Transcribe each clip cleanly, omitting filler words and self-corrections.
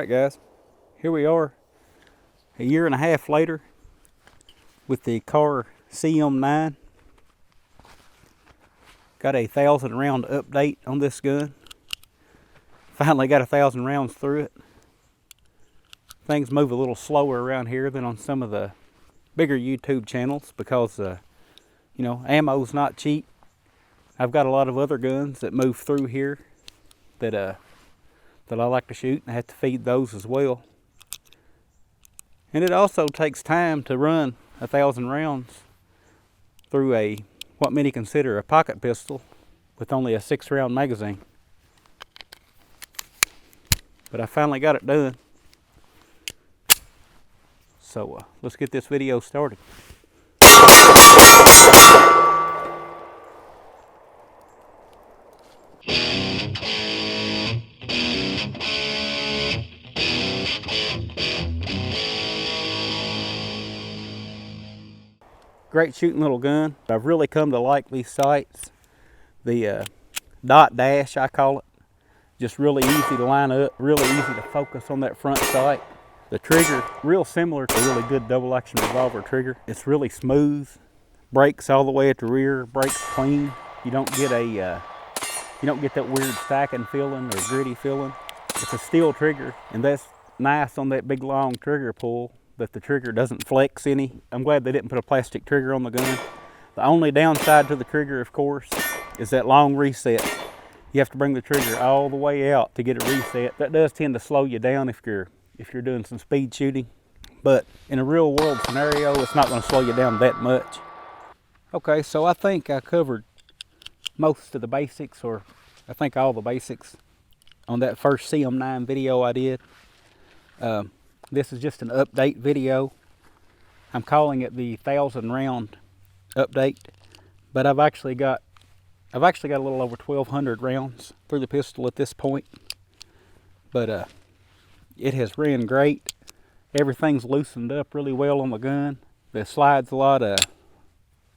Alright guys, here we are a year and a half later with the KAHR CM9. Got a 1,000 round update on this gun. Finally got 1,000 rounds through it. Things move a little slower around here than on some of the bigger YouTube channels because you know, ammo's not cheap. I've got a lot of other guns that move through here that I like to shoot, and I have to feed those as well. And it also takes time to run 1,000 rounds through what many consider a pocket pistol with only a 6-round magazine. But I finally got it done. So let's get this video started. Great shooting little gun. I've really come to like these sights. The dot dash, I call it. Just really easy to line up, really easy to focus on that front sight. The trigger, real similar to a really good double action revolver trigger. It's really smooth. Brakes all the way at the rear, brakes clean. You don't get that weird stacking feeling or gritty feeling. It's a steel trigger, and that's nice on that big long trigger pull, that the trigger doesn't flex any. I'm glad they didn't put a plastic trigger on the gun. The only downside to the trigger, of course, is that long reset. You have to bring the trigger all the way out to get it reset. That does tend to slow you down if you're doing some speed shooting. But in a real world scenario, it's not going to slow you down that much. Okay, so I think I covered most of the basics, or I think all the basics, on that first CM9 video I did. This is just an update video. I'm calling it the 1,000 round update, but I've actually got a little over 1,200 rounds through the pistol at this point. But it has ran great. Everything's loosened up really well on the gun. The slide's a lot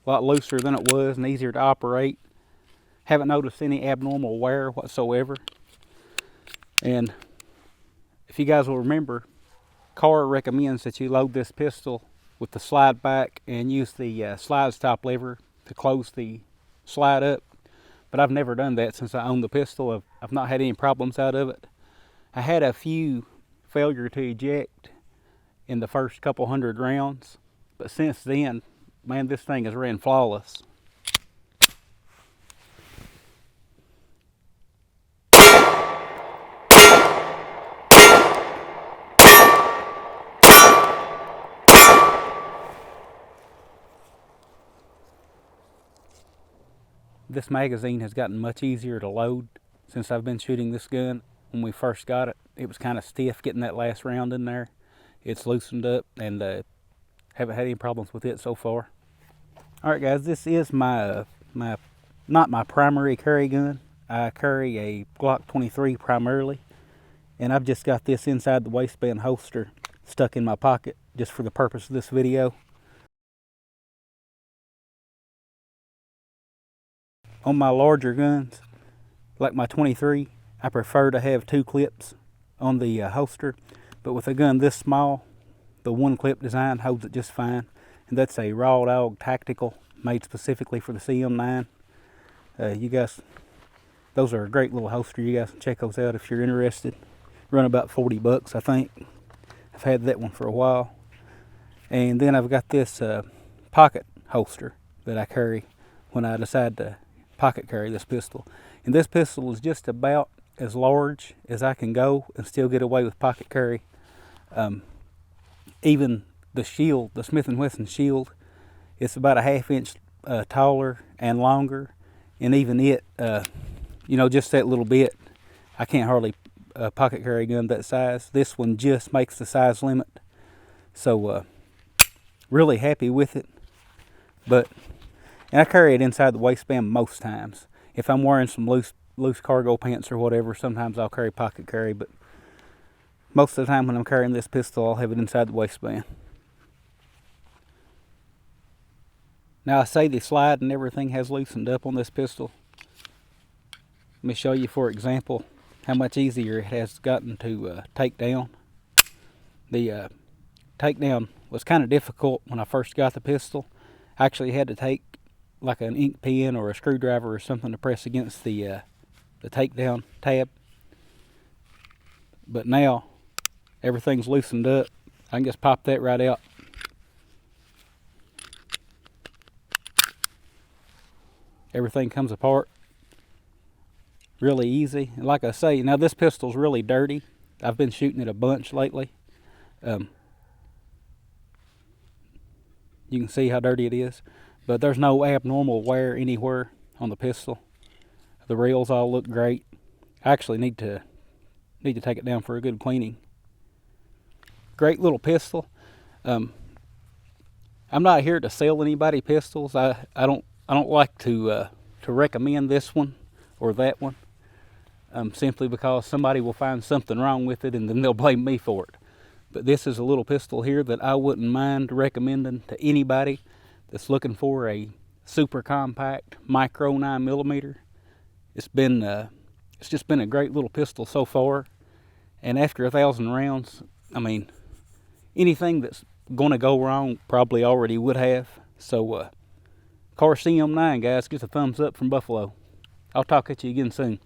looser than it was and easier to operate. Haven't noticed any abnormal wear whatsoever. And if you guys will remember, KAHR recommends that you load this pistol with the slide back and use the slide stop lever to close the slide up. But I've never done that since I own the pistol. I've not had any problems out of it. I had a few failure to eject in the first couple hundred rounds, but since then, man, this thing has ran flawless. This magazine has gotten much easier to load since I've been shooting this gun. When we first got it, it was kind of stiff getting that last round in there. It's loosened up, and haven't had any problems with it so far. Alright guys, this is not my primary carry gun. I carry a Glock 23 primarily, and I've just got this inside the waistband holster stuck in my pocket just for the purpose of this video. On my larger guns, like my 23, I prefer to have 2 clips on the holster, but with a gun this small, the 1-clip design holds it just fine. And that's a Raw Dog Tactical, made specifically for the CM9. You guys, those are a great little holster. You guys can check those out if you're interested. Run about 40 bucks, I think. I've had that one for a while. And then I've got this pocket holster that I carry when I decide to pocket carry this pistol. And this pistol is just about as large as I can go and still get away with pocket carry. Even the shield, the Smith & Wesson shield, it's about a 1/2 inch taller and longer, and even it, you know, just that little bit, I can't hardly pocket carry a gun that size. This one just makes the size limit. So really happy with it. And I carry it inside the waistband most times. If I'm wearing some loose cargo pants or whatever, sometimes I'll carry pocket carry, but most of the time when I'm carrying this pistol, I'll have it inside the waistband. Now I say the slide and everything has loosened up on this pistol. Let me show you for example. how much easier it has gotten to take down. The takedown was kind of difficult when I first got the pistol. I actually had to take like an ink pen or a screwdriver or something to press against the takedown tab. But now everything's loosened up. I can just pop that right out. Everything comes apart really easy. And like I say, now this pistol's really dirty. I've been shooting it a bunch lately. You can see how dirty it is, but there's no abnormal wear anywhere on the pistol. The rails all look great. I actually need to take it down for a good cleaning. Great little pistol. I'm not here to sell anybody pistols. I don't like to recommend this one or that one, simply because somebody will find something wrong with it and then they'll blame me for it. But this is a little pistol here that I wouldn't mind recommending to anybody that's looking for a super compact micro 9mm. It's just been a great little pistol so far, and after 1,000 rounds, I mean, anything that's going to go wrong probably already would have. So KAHR CM9, guys, get a thumbs up from Buffalo. I'll talk at you again soon.